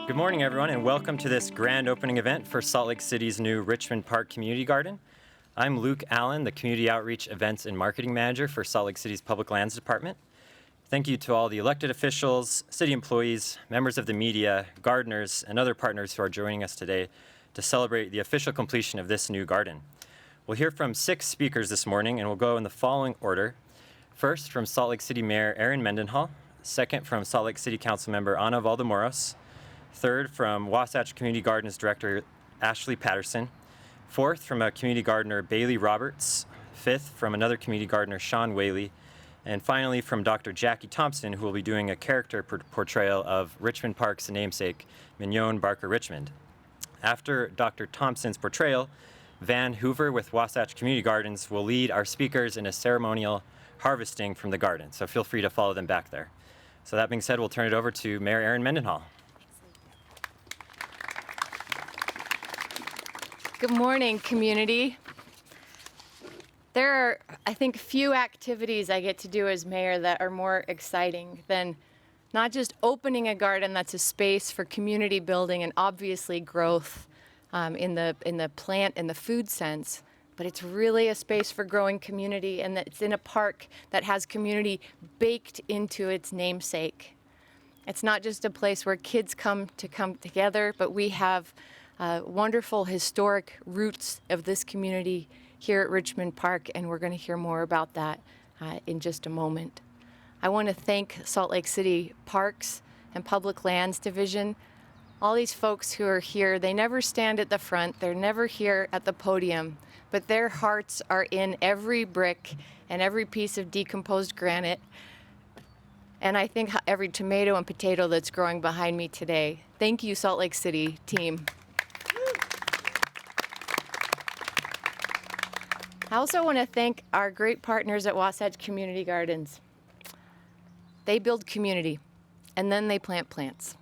Good morning, everyone, and welcome to this grand opening event for Salt Lake City's new Richmond Park Community Garden. I'm Luke Allen, the Community Outreach Events and Marketing Manager for Salt Lake City's Public Lands Department. Thank you to all the elected officials, city employees, members of the media, gardeners, and other partners who are joining us today to celebrate the official completion of this new garden. We'll hear from 6 speakers this morning, and we'll go in the following order. First, from Salt Lake City Mayor Erin Mendenhall. Second, from Salt Lake City Council Member Ana Valdemoros. Third, from Wasatch Community Gardens Director Ashley Patterson. Fourth, from a community gardener Bailey Roberts. Fifth, from another community gardener Sean Whaley. And finally, from Dr. Jackie Thopmson, who will be doing a character portrayal of Richmond Park's namesake, Mignon Barker Richmond. After Dr. Thompson's portrayal, Van Hoover with Wasatch Community Gardens will lead our speakers in a ceremonial harvesting from the garden. So feel free to follow them back there. So that being said, we'll turn it over to Mayor Erin Mendenhall. Good morning, community. There are, I think, few activities I get to do as mayor that are more exciting than not just opening a garden that's a space for community building and obviously growth in the plant and the food sense, but it's really a space for growing community, and that it's in a park that has community baked into its namesake. It's not just a place where kids come together, but we have wonderful historic roots of this community here at Richmond Park, and we're going to hear more about that in just a moment. I want to thank Salt Lake City Parks and Public Lands Division. All these folks who are here, they never stand at the front, they're never here at the podium, but their hearts are in every brick and every piece of decomposed granite, and I think every tomato and potato that's growing behind me today. Thank you, Salt Lake City team. I also want to thank our great partners at Wasatch Community Gardens. They build community, and then they plant plants.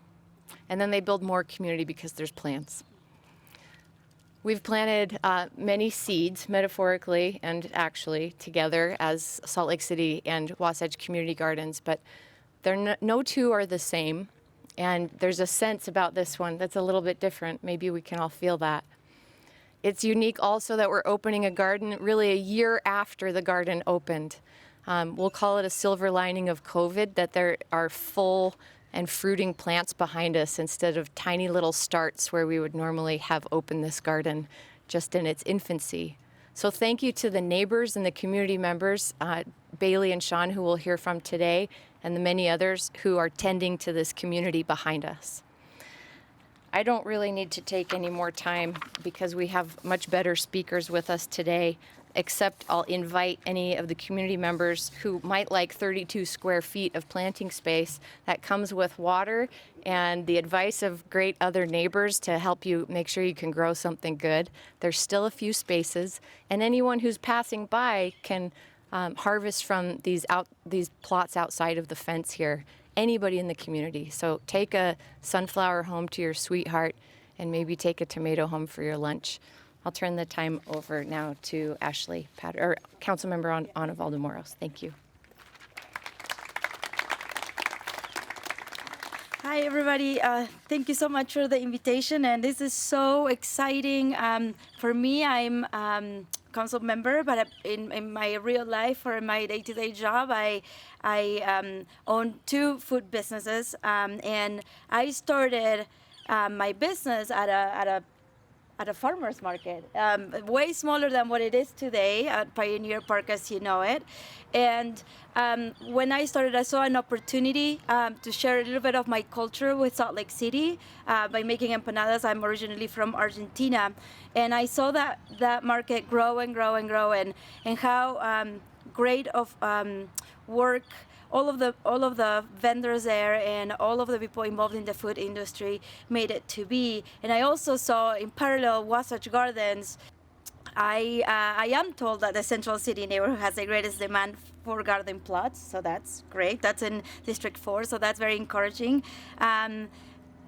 And then they build more community because there's plants. We've planted many seeds, metaphorically and actually, together as Salt Lake City and Wasatch Community Gardens, but no two are the same. And there's a sense about this one that's a little bit different. Maybe we can all feel that. It's unique also that we're opening a garden really a year after the garden opened. We'll call it a silver lining of COVID, that there are full and fruiting plants behind us instead of tiny little starts where we would normally have opened this garden just in its infancy. So thank you to the neighbors and the community members, Bailey and Sean, who we'll hear from today, and the many others who are tending to this community behind us. I don't really need to take any more time because we have much better speakers with us today, except I'll invite any of the community members who might like 32 square feet of planting space that comes with water and the advice of great other neighbors to help you make sure you can grow something good. There's still a few spaces, and anyone who's passing by can harvest from these plots outside of the fence here. Anybody in the community. So take a sunflower home to your sweetheart and maybe take a tomato home for your lunch. I'll turn the time over now to Ashley Councilmember Ana Valdemoros. Thank you. Hi, everybody. Thank you so much for the invitation, and this is so exciting. For me, I'm council member, but in my real life or in my day-to-day job, I own 2 food businesses, and I started my business at a farmer's market, way smaller than what it is today at Pioneer Park as you know it. And when I started, I saw an opportunity to share a little bit of my culture with Salt Lake City by making empanadas. I'm originally from Argentina, and I saw that market grow and grow and grow, and how great of work all of the vendors there and all of the people involved in the food industry made it to be. And I also saw in parallel Wasatch Gardens. I am told that the Central City neighborhood has the greatest demand for garden plots, so that's great. That's in District 4, so that's very encouraging.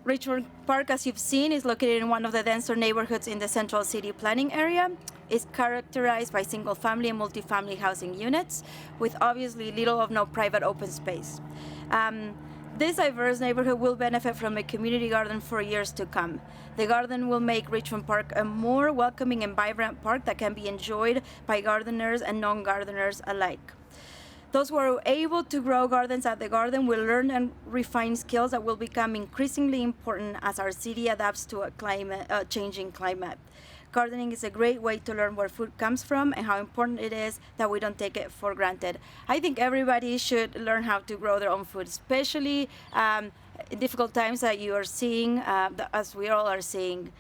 Richmond Park, as you've seen, is located in one of the denser neighborhoods in the Central City planning area. It's characterized by single-family and multifamily housing units with obviously little or no private open space. This diverse neighborhood will benefit from a community garden for years to come. The garden will make Richmond Park a more welcoming and vibrant park that can be enjoyed by gardeners and non-gardeners alike. Those who are able to grow gardens at the garden will learn and refine skills that will become increasingly important as our city adapts to a changing climate. Gardening is a great way to learn where food comes from and how important it is that we don't take it for granted. I think everybody should learn how to grow their own food, especially in difficult times that you are seeing, as we all are seeing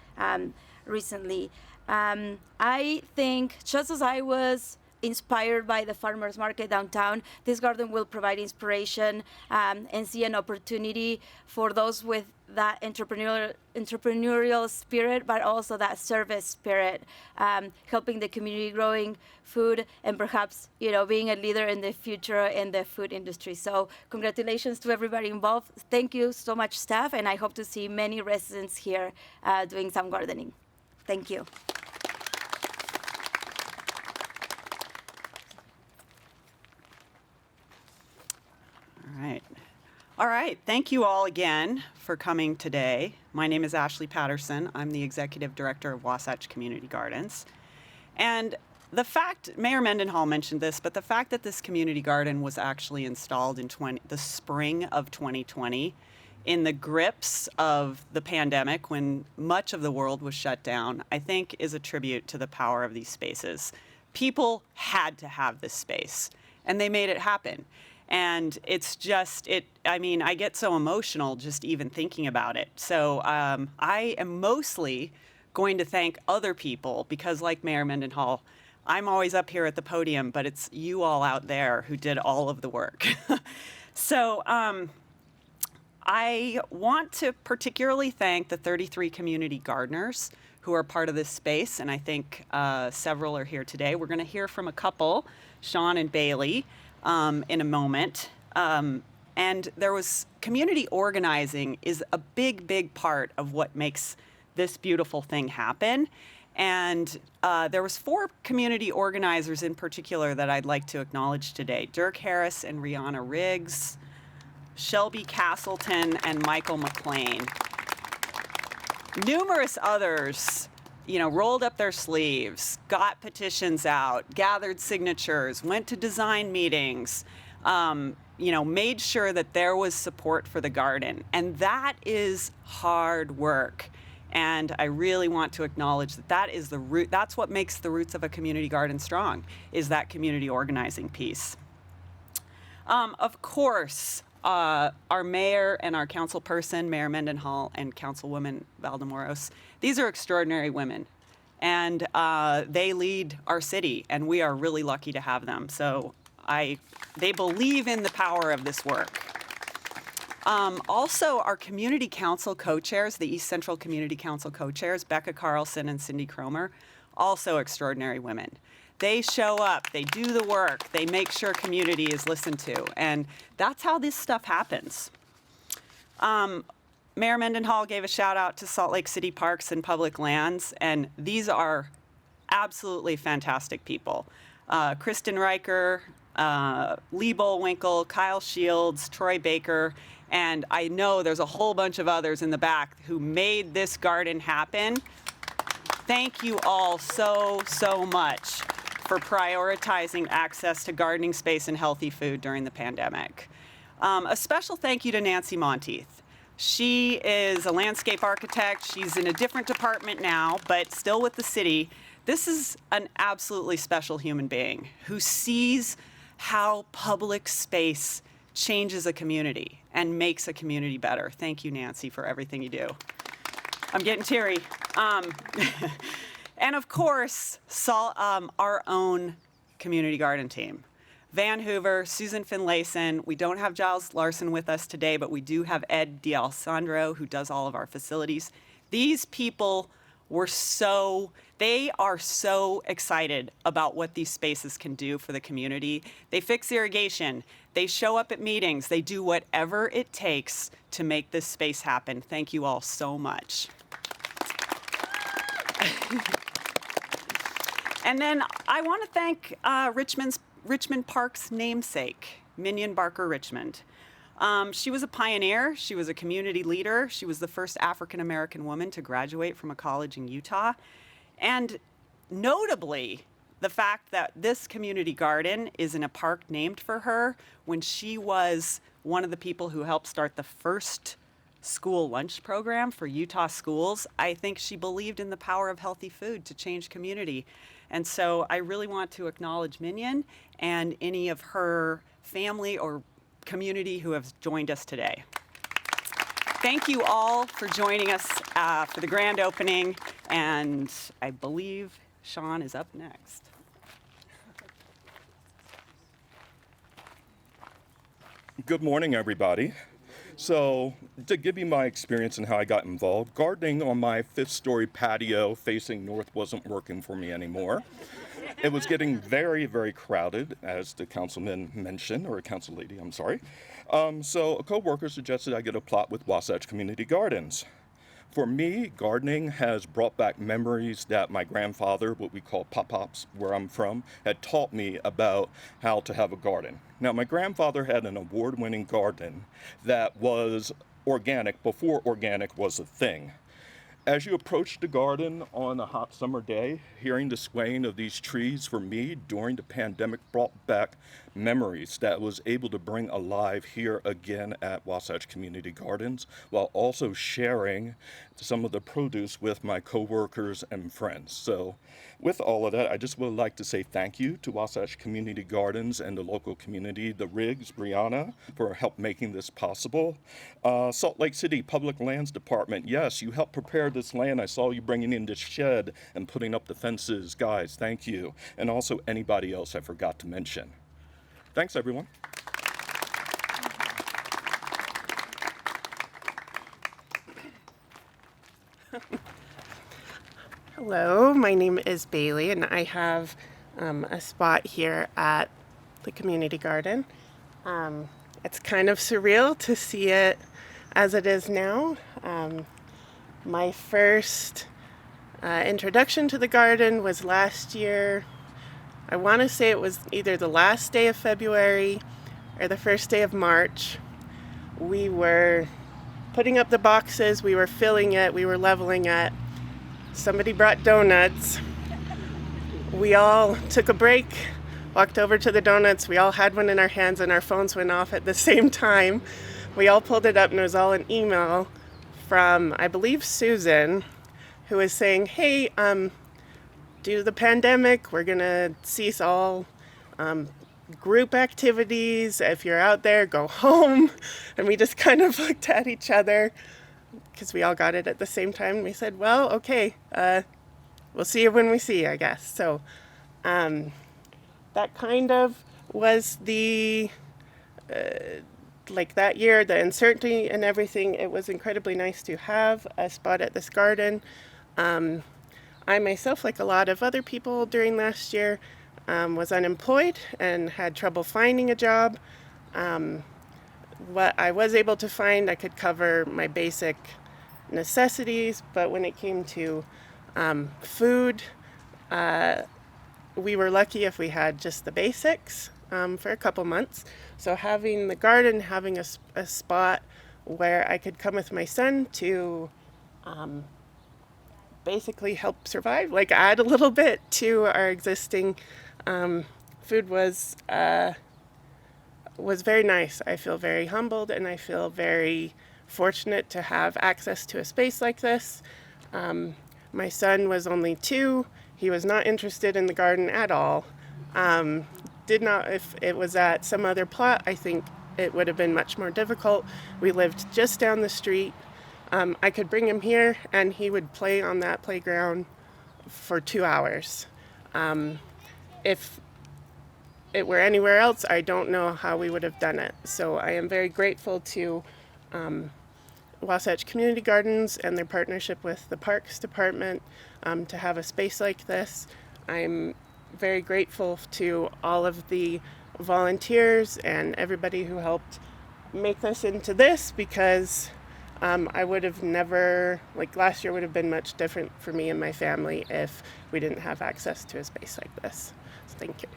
recently. I think just as I was inspired by the farmers market downtown, this garden will provide inspiration and see an opportunity for those with that entrepreneurial spirit, but also that service spirit, helping the community growing food and perhaps, being a leader in the future in the food industry. So congratulations to everybody involved. Thank you so much, staff, and I hope to see many residents here doing some gardening. Thank you. All right. Thank you all again for coming today. My name is Ashley Patterson. I'm the Executive Director of Wasatch Community Gardens. And the fact, Mayor Mendenhall mentioned this, but the fact that this community garden was actually installed in the spring of 2020 in the grips of the pandemic when much of the world was shut down, I think is a tribute to the power of these spaces. People had to have this space, and they made it happen. And it's just, I get so emotional just even thinking about it. So I am mostly going to thank other people because, like Mayor Mendenhall, I'm always up here at the podium, but it's you all out there who did all of the work. So I want to particularly thank the 33 community gardeners who are part of this space, and I think several are here today. We're going to hear from a couple, Sean and Bailey, in a moment. And there was community organizing is a big, big part of what makes this beautiful thing happen. And there was 4 community organizers in particular that I'd like to acknowledge today. Dirk Harris and Rihanna Riggs, Shelby Castleton, and Michael McLean. Numerous others rolled up their sleeves, got petitions out, gathered signatures, went to design meetings, made sure that there was support for the garden. And that is hard work. And I really want to acknowledge that is the root. That's what makes the roots of a community garden strong, is that community organizing piece. Of course, our mayor and our council person, Mayor Mendenhall, and Councilwoman Valdemoros, these are extraordinary women, and they lead our city, and we are really lucky to have them. So they believe in the power of this work. Also, our community council co-chairs, the East Central Community Council co-chairs, Becca Carlson and Cindy Cromer, also extraordinary women. They show up, they do the work, they make sure community is listened to, and that's how this stuff happens. Mayor Mendenhall gave a shout out to Salt Lake City Parks and Public Lands, and these are absolutely fantastic people. Kristen Riker, Lee Bullwinkle, Kyle Shields, Troy Baker, and I know there's a whole bunch of others in the back who made this garden happen. Thank you all so, so much for prioritizing access to gardening space and healthy food during the pandemic. A special thank you to Nancy Monteith. She is a landscape architect. She's in a different department now, but still with the city. This is an absolutely special human being who sees how public space changes a community and makes a community better. Thank you, Nancy, for everything you do. I'm getting teary. And of course, our own community garden team. Van Hoover, Susan Finlayson. We don't have Giles Larson with us today, but we do have Ed D'Alessandro, who does all of our facilities. These people they are so excited about what these spaces can do for the community. They fix irrigation. They show up at meetings. They do whatever it takes to make this space happen. Thank you all so much. And then I want to thank Richmond Park's namesake, Minion Barker Richmond. She was a pioneer. She was a community leader. She was the first African-American woman to graduate from a college in Utah. And notably, the fact that this community garden is in a park named for her, when she was one of the people who helped start the first school lunch program for Utah schools, I think she believed in the power of healthy food to change community. And so I really want to acknowledge Minion and any of her family or community who have joined us today. Thank you all for joining us for the grand opening, and I believe Sean is up next. Good morning, everybody. So, to give you my experience and how I got involved, gardening on my 5th-story patio facing north wasn't working for me anymore. It was getting very, very crowded, as the councilman mentioned, or a council lady, I'm sorry. So a co-worker suggested I get a plot with Wasatch Community Gardens. For me, gardening has brought back memories that my grandfather, what we call pop-pops, where I'm from, had taught me about how to have a garden. Now, my grandfather had an award-winning garden that was organic before organic was a thing. As you approach the garden on a hot summer day, hearing the swaying of these trees for me during the pandemic brought back memories that I was able to bring alive here again at Wasatch Community Gardens, while also sharing some of the produce with my coworkers and friends. So with all of that, I just would like to say thank you to Wasatch Community Gardens and the local community, the Riggs, Brianna, for help making this possible. Salt Lake City Public Lands Department, yes, you helped prepare this land. I saw you bringing in this shed and putting up the fences. Guys, thank you. And also anybody else I forgot to mention. Thanks, everyone. Hello, my name is Bailey, and I have a spot here at the community garden. It's kind of surreal to see it as it is now. My first introduction to the garden was last year. I want to say it was either the last day of February or the first day of March. We were putting up the boxes, we were filling it, we were leveling it. Somebody brought donuts. We all took a break, walked over to the donuts. We all had one in our hands and our phones went off at the same time. We all pulled it up and it was all an email from, I believe, Susan, who was saying, hey, due to the pandemic, we're going to cease all group activities. If you're out there, go home. And we just kind of looked at each other because we all got it at the same time. We said, well, okay, we'll see you when we see you, I guess. So that kind of was the, like that year, the uncertainty and everything. It was incredibly nice to have a spot at this garden. I myself, like a lot of other people during last year, was unemployed and had trouble finding a job. What I was able to find, I could cover my basic necessities, but when it came to food, we were lucky if we had just the basics for a couple months. So having the garden, having a spot where I could come with my son to basically help survive, like add a little bit to our existing food was very nice. I feel very humbled and I feel very fortunate to have access to a space like this. My son was only 2. He was not interested in the garden at all. Did not, if it was at some other plot, I think it would have been much more difficult. We lived just down the street. I could bring him here and he would play on that playground for 2 hours. If it were anywhere else, I don't know how we would have done it. So I am very grateful to Wasatch Community Gardens and their partnership with the Parks Department to have a space like this. I'm very grateful to all of the volunteers and everybody who helped make this into this, because I would have never, like last year would have been much different for me and my family if we didn't have access to a space like this. So thank you.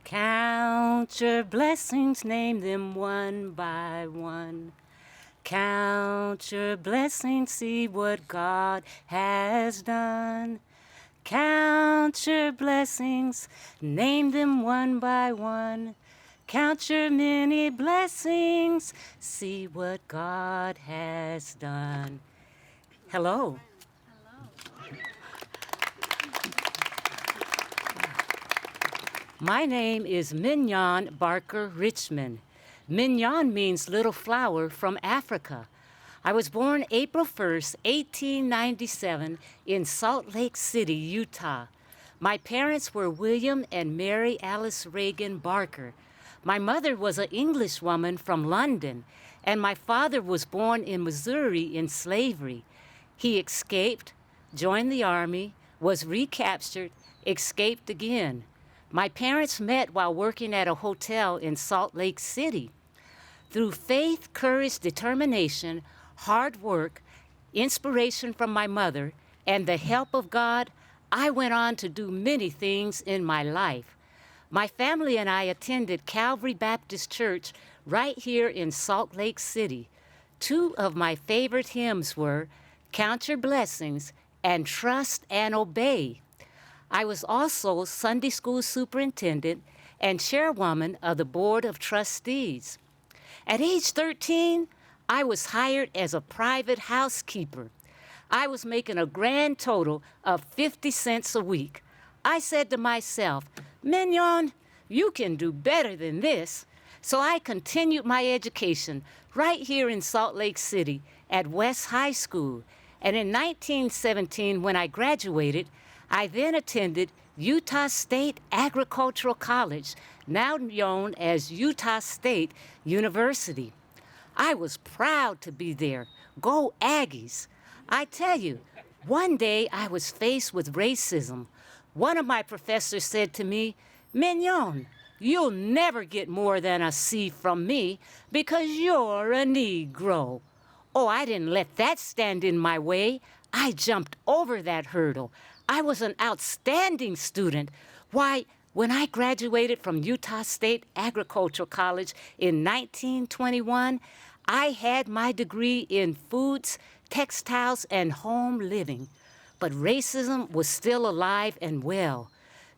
Count your blessings, name them one by one. Count your blessings, see what God has done. Count your blessings, name them one by one. Count your many blessings, see what God has done. Hello. My name is Mignon Barker Richmond. Mignon means little flower from Africa. I was born April 1st, 1897 in Salt Lake City, Utah. My parents were William and Mary Alice Reagan Barker. My mother was an Englishwoman from London, and my father was born in Missouri in slavery. He escaped, joined the army, was recaptured, escaped again. My parents met while working at a hotel in Salt Lake City. Through faith, courage, determination, hard work, inspiration from my mother, and the help of God, I went on to do many things in my life. My family and I attended Calvary Baptist Church right here in Salt Lake City. Two of my favorite hymns were Count Your Blessings and Trust and Obey. I was also Sunday school superintendent and chairwoman of the Board of Trustees. At age 13, I was hired as a private housekeeper. I was making a grand total of 50 cents a week. I said to myself, Mignon, you can do better than this. So I continued my education right here in Salt Lake City at West High School. And in 1917, when I graduated, I then attended Utah State Agricultural College, now known as Utah State University. I was proud to be there. Go Aggies! I tell you, one day I was faced with racism. One of my professors said to me, Mignon, you'll never get more than a C from me because you're a Negro. Oh, I didn't let that stand in my way. I jumped over that hurdle. I was an outstanding student. Why, when I graduated from Utah State Agricultural College in 1921, I had my degree in foods, textiles, and home living. But racism was still alive and well.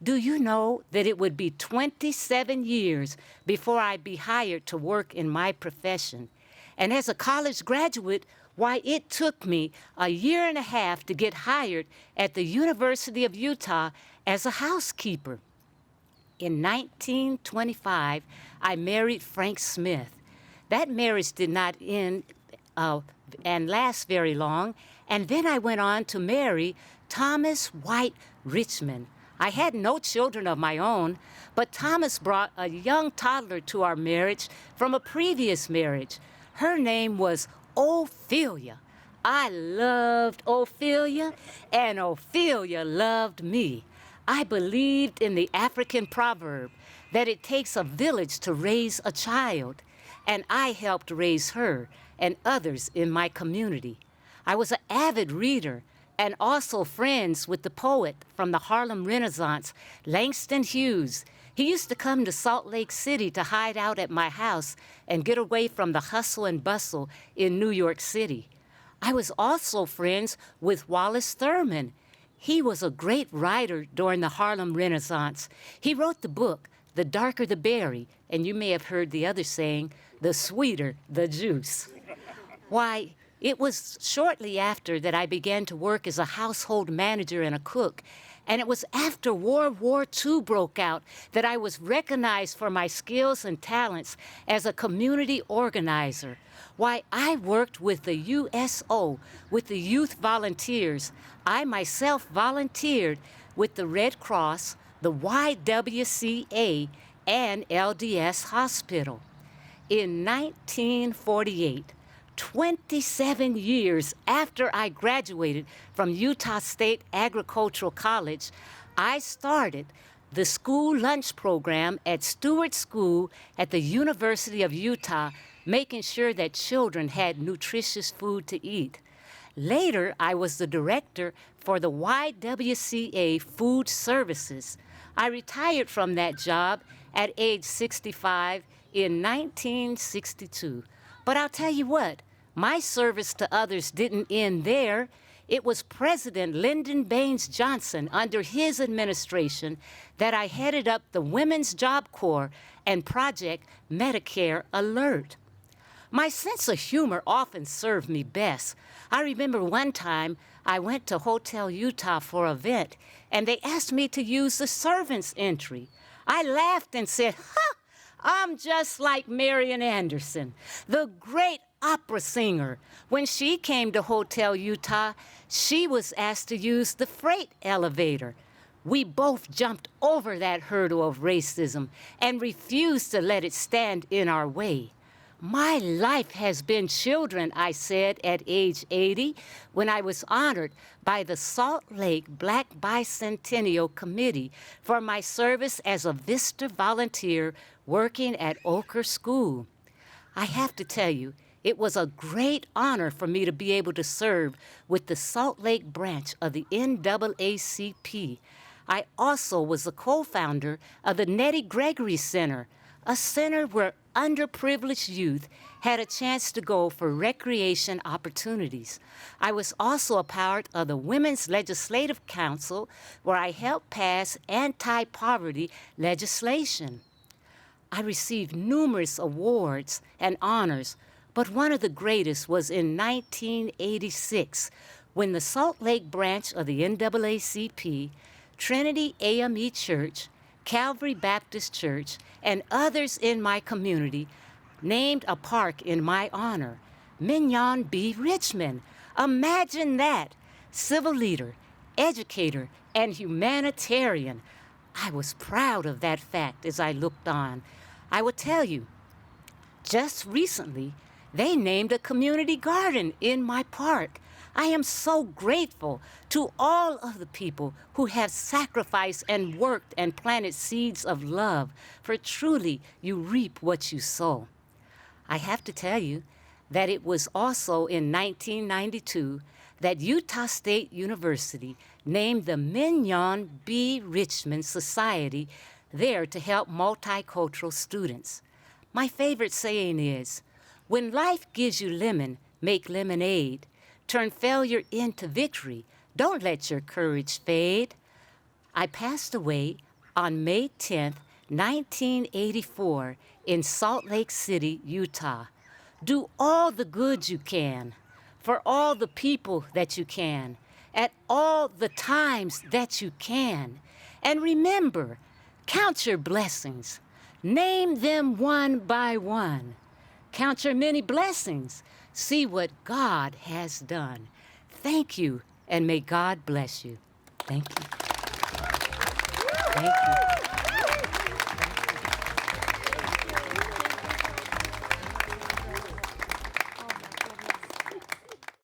Do you know that it would be 27 years before I'd be hired to work in my profession? And as a college graduate, why, it took me a year and a half to get hired at the University of Utah as a housekeeper. In 1925, I married Frank Smith. That marriage did not end and last very long, and then I went on to marry Thomas White Richmond. I had no children of my own, but Thomas brought a young toddler to our marriage from a previous marriage. Her name was Ophelia. I loved Ophelia, and Ophelia loved me. I believed in the African proverb that it takes a village to raise a child, and I helped raise her and others in my community. I was an avid reader and also friends with the poet from the Harlem Renaissance, Langston Hughes. He used to come to Salt Lake City to hide out at my house and get away from the hustle and bustle in New York City. I was also friends with Wallace Thurman. He was a great writer during the Harlem Renaissance. He wrote the book, The Darker the Berry, and you may have heard the other saying, the sweeter the juice. Why, it was shortly after that I began to work as a household manager and a cook. And it was after World War II broke out that I was recognized for my skills and talents as a community organizer. Why, I worked with the USO, with the youth volunteers. I myself volunteered with the Red Cross, the YWCA, and LDS Hospital. In 1948, 27 years after I graduated from Utah State Agricultural College, I started the school lunch program at Stewart School at the University of Utah, making sure that children had nutritious food to eat. Later, I was the director for the YWCA Food Services. I retired from that job at age 65 in 1962. But I'll tell you what, my service to others didn't end there. It was President Lyndon Baines Johnson, under his administration, that I headed up the Women's Job Corps and Project Medicare Alert. My sense of humor often served me best. I remember one time I went to Hotel Utah for an event, and they asked me to use the servant's entry. I laughed and said, "Ha! I'm just like Marian Anderson, the great opera singer. When she came to Hotel Utah, she was asked to use the freight elevator. We both jumped over that hurdle of racism and refused to let it stand in our way. My life has been children," I said at age 80, when I was honored by the Salt Lake Black Bicentennial Committee for my service as a Vista volunteer working at Oker School. I have to tell you, it was a great honor for me to be able to serve with the Salt Lake branch of the NAACP. I also was the co-founder of the Nettie Gregory Center, a center where underprivileged youth had a chance to go for recreation opportunities. I was also a part of the Women's Legislative Council, where I helped pass anti-poverty legislation. I received numerous awards and honors, but one of the greatest was in 1986, when the Salt Lake branch of the NAACP, Trinity AME Church, Calvary Baptist Church, and others in my community named a park in my honor, Mendenhall B. Richmond. Imagine that. Civil leader, educator, and humanitarian. I was proud of that fact as I looked on. I will tell you, just recently, they named a community garden in my park. I am so grateful to all of the people who have sacrificed and worked and planted seeds of love, for truly you reap what you sow. I have to tell you that it was also in 1992 that Utah State University named the Mendenhall B. Richmond Society there to help multicultural students. My favorite saying is, when life gives you lemon, make lemonade. Turn failure into victory. Don't let your courage fade. I passed away on May 10th, 1984 in Salt Lake City, Utah. Do all the good you can for all the people that you can at all the times that you can. And remember, count your blessings. Name them one by one. Count your many blessings. See what God has done. Thank you, and may God bless you. Thank you. Thank you.